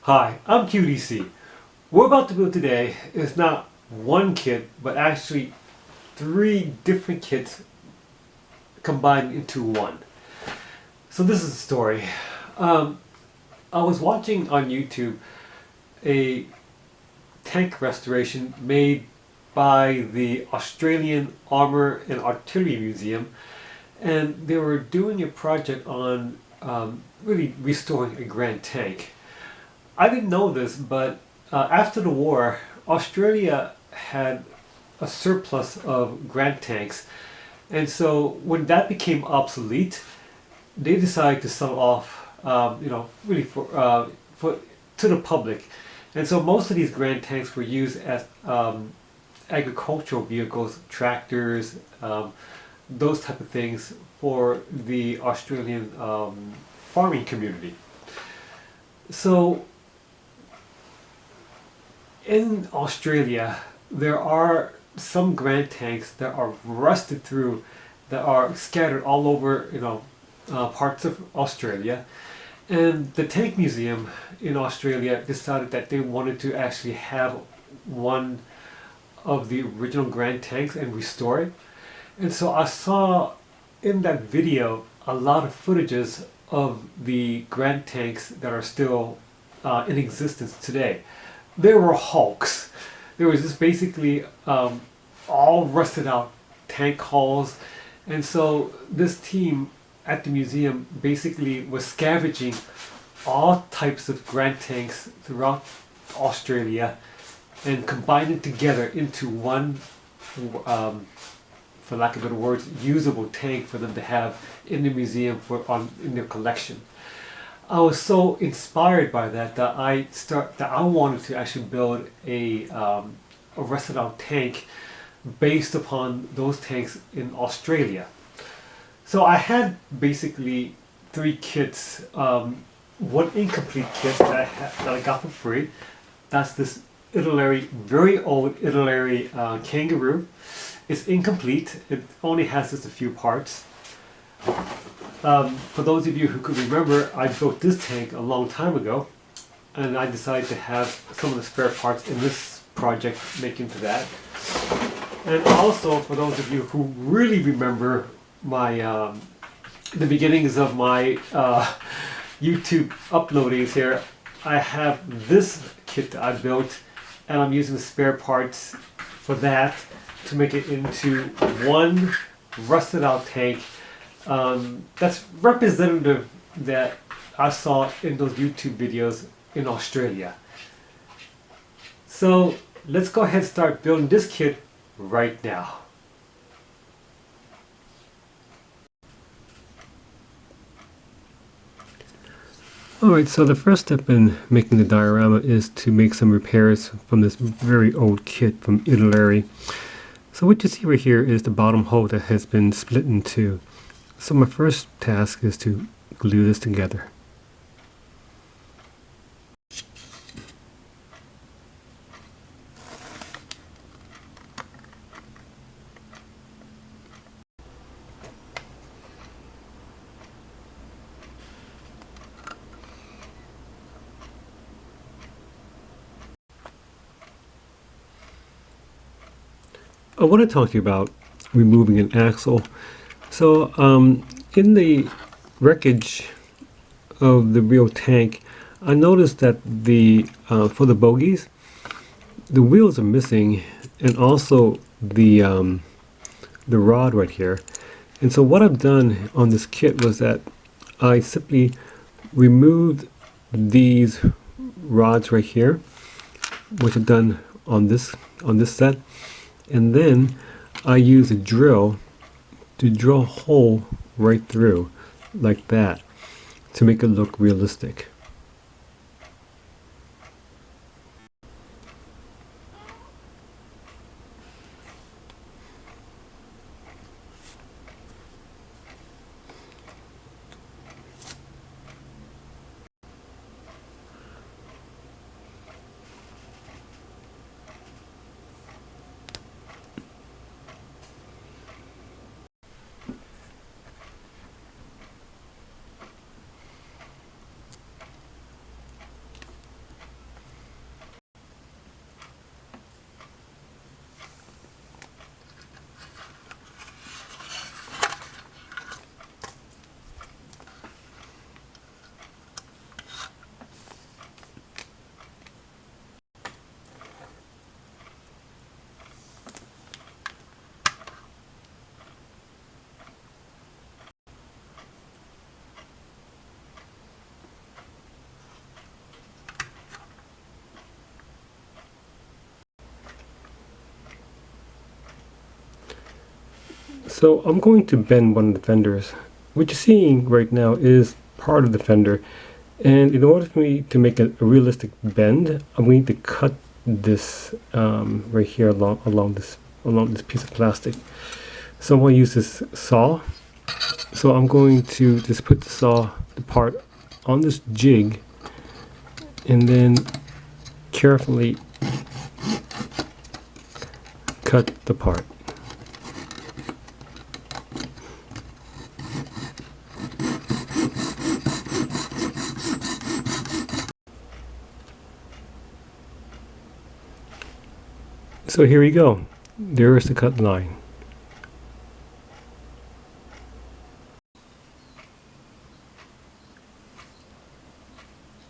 Hi, I'm QDC. What we're about to build today is not one kit, but actually three different kits combined into one. So this is the story. I was watching on YouTube a tank restoration made by the Australian Armour and Artillery Museum, and they were doing a project on really restoring a Grand Tank. I didn't know this, but after the war, Australia had a surplus of Grand tanks, and so when that became obsolete, they decided to sell off, really for to the public, and so most of these Grand tanks were used as agricultural vehicles, tractors, those type of things for the Australian farming community. So in Australia, there are some Grand tanks that are rusted through, that are scattered all over, parts of Australia. And the Tank Museum in Australia decided that they wanted to actually have one of the original Grand tanks and restore it. And so I saw in that video a lot of footages of the Grand tanks that are still in existence today. There were hulks. There was just basically all rusted out tank hulls, and so this team at the museum basically was scavenging all types of Grand tanks throughout Australia and combining together into one, for lack of better words, usable tank for them to have in the museum in their collection. I was so inspired by that I wanted to actually build a rusted out tank based upon those tanks in Australia. So I had basically three kits. One incomplete kit that I got for free. That's this very old Italy Kangaroo. It's incomplete. It only has just a few parts. For those of you who could remember, I built this tank a long time ago, and I decided to have some of the spare parts in this project make into that. And also, for those of you who really remember my the beginnings of my YouTube uploadings here, I have this kit that I built, and I'm using the spare parts for that to make it into one rusted out tank. That's representative that I saw in those YouTube videos in Australia. So let's go ahead and start building this kit right now. Alright, so the first step in making the diorama is to make some repairs from this very old kit from Italy. So what you see right here is the bottom hole that has been split in two. So my first task is to glue this together. I want to talk to you about removing an axle. So in the wreckage of the real tank, I noticed that for the bogies, the wheels are missing, and also the rod right here. And so what I've done on this kit was that I simply removed these rods right here, which I've done on this set, and then I use a drill to drill a hole right through like that to make it look realistic. So I'm going to bend one of the fenders. What you're seeing right now is part of the fender, and in order for me to make a realistic bend, I'm going to cut this right here along this piece of plastic. So I'm going to use this saw. So I'm going to just put the part on this jig, and then carefully cut the part. So here we go. There is the cut line.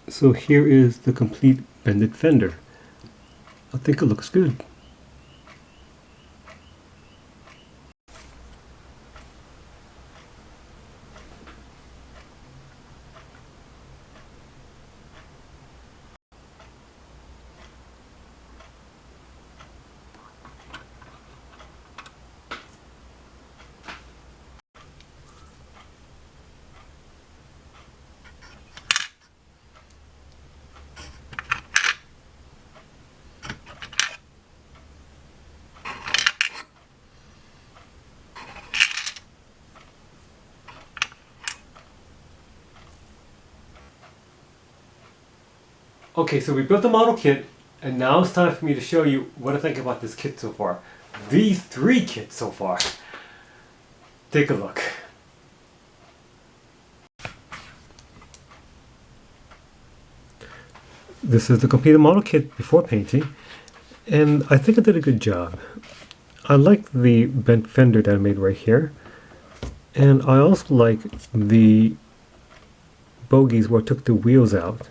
So here is the complete bended fender. I think it looks good. Okay, so we built the model kit, and now it's time for me to show you what I think about this kit so far. These 3 kits so far. Take a look. This is the completed model kit before painting, and I think I did a good job. I like the bent fender that I made right here, and I also like the bogies where I took the wheels out.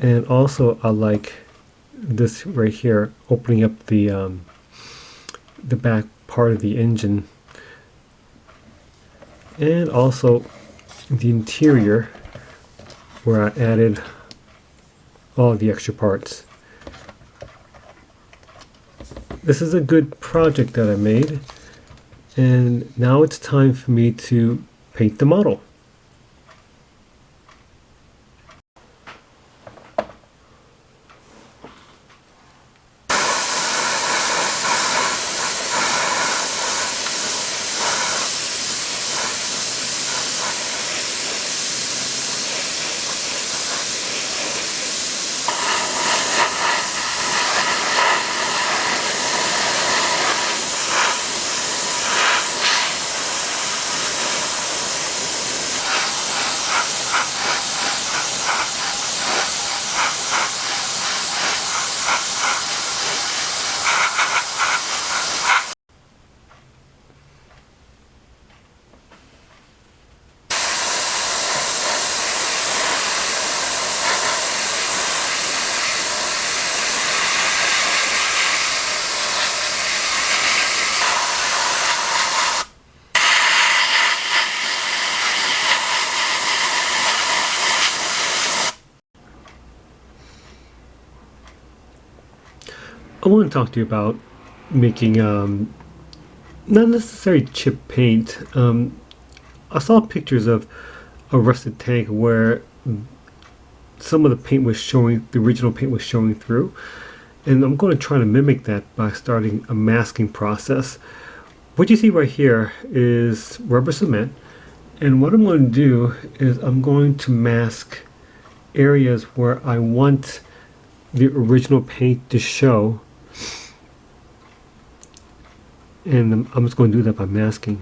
And also I like this right here, opening up the back part of the engine, and also the interior where I added all the extra parts. This is a good project that I made, and now it's time for me to paint the model. I want to talk to you about making not necessarily chip paint. I saw pictures of a rusted tank where some of the paint was showing, the original paint was showing through, and I'm going to try to mimic that by starting a masking process. What you see right here is rubber cement, and what I'm going to do is I'm going to mask areas where I want the original paint to show, and I'm just going to do that by masking.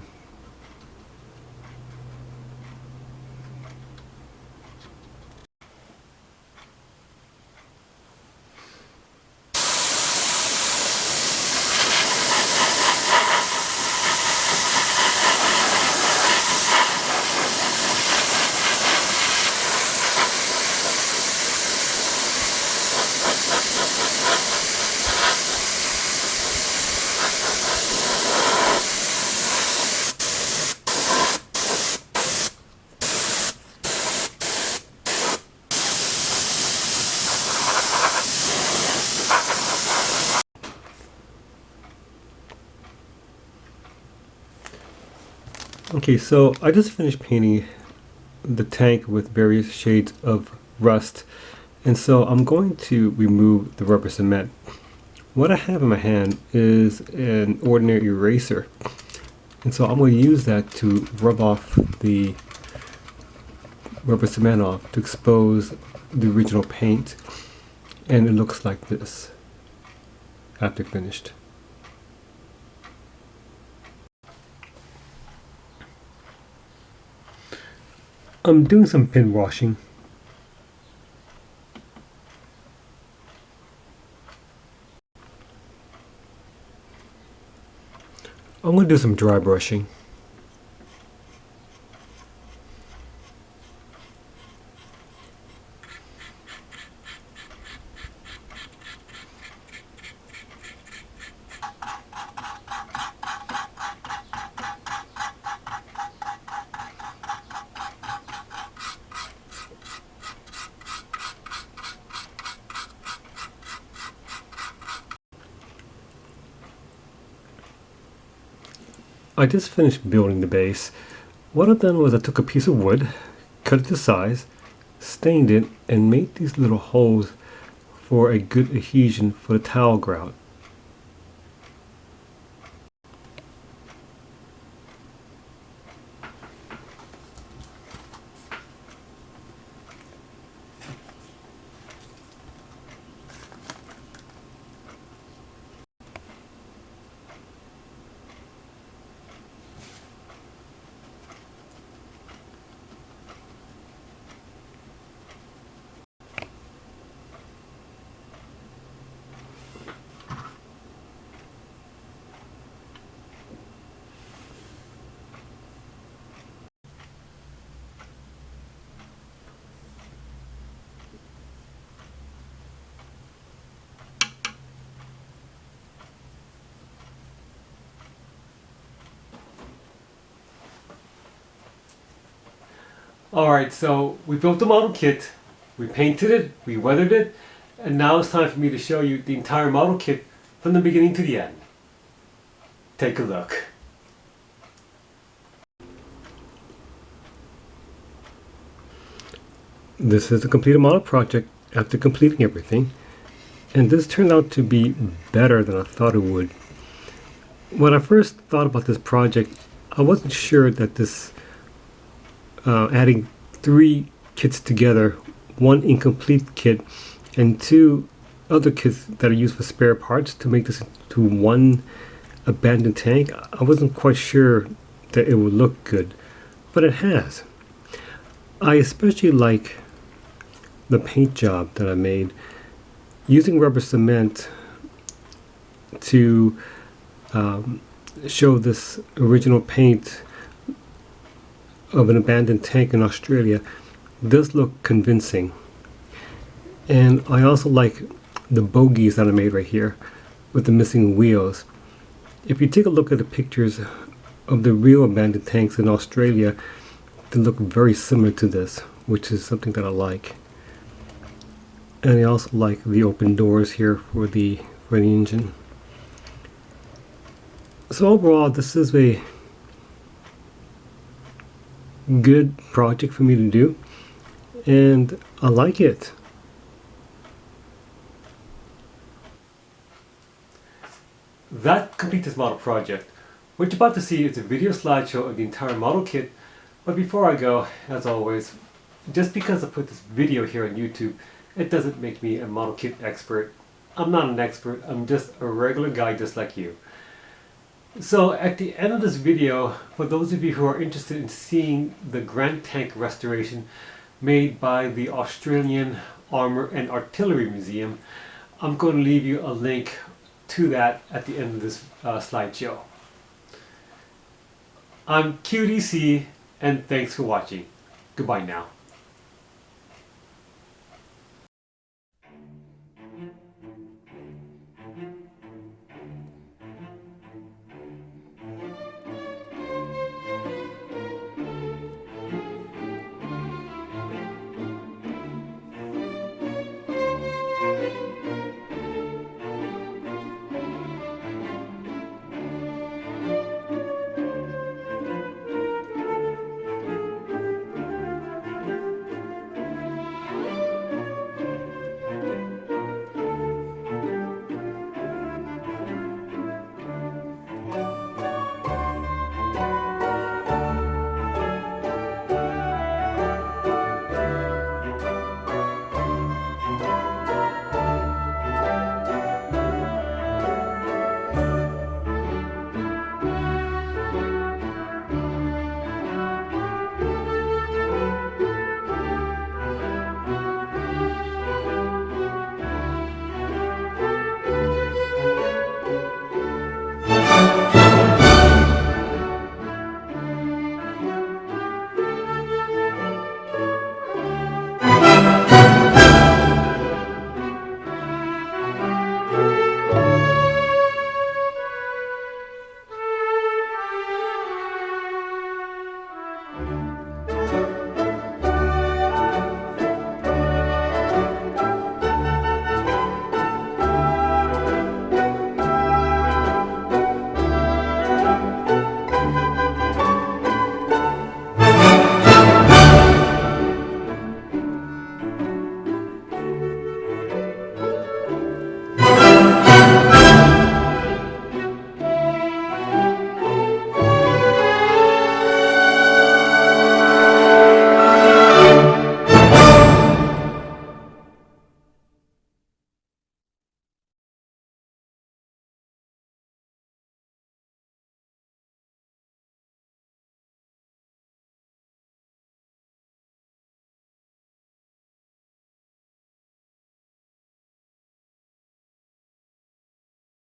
Okay, so I just finished painting the tank with various shades of rust, and so I'm going to remove the rubber cement. What I have in my hand is an ordinary eraser, and so I'm going to use that to rub off the rubber cement off to expose the original paint, and it looks like this after finished. I'm doing some pin washing. I'm going to do some dry brushing. I just finished building the base. What I've done was I took a piece of wood, cut it to size, stained it, and made these little holes for a good adhesion for the towel grout. Alright, so we built the model kit, we painted it, we weathered it, and now it's time for me to show you the entire model kit from the beginning to the end. Take a look. This is the completed model project after completing everything, and this turned out to be better than I thought it would. When I first thought about this project, I wasn't sure that this adding 3 kits together, 1 incomplete kit and 2 other kits that are used for spare parts to make this into 1 abandoned tank, I wasn't quite sure that it would look good, but it has. I especially like the paint job that I made using rubber cement to show this original paint of an abandoned tank in Australia does look convincing. And I also like the bogies that I made right here with the missing wheels. If you take a look at the pictures of the real abandoned tanks in Australia, they look very similar to this, which is something that I like. And I also like the open doors here for the engine. So overall, this is a good project for me to do, and I like it. That completes this model project. What you're about to see is a video slideshow of the entire model kit, but before I go, as always, just because I put this video here on YouTube, it doesn't make me a model kit expert. I'm not an expert, I'm just a regular guy just like you. So at the end of this video, for those of you who are interested in seeing the Grant tank restoration made by the Australian Armour and Artillery Museum, I'm going to leave you a link to that at the end of this slideshow. I'm QDC, and thanks for watching. Goodbye now.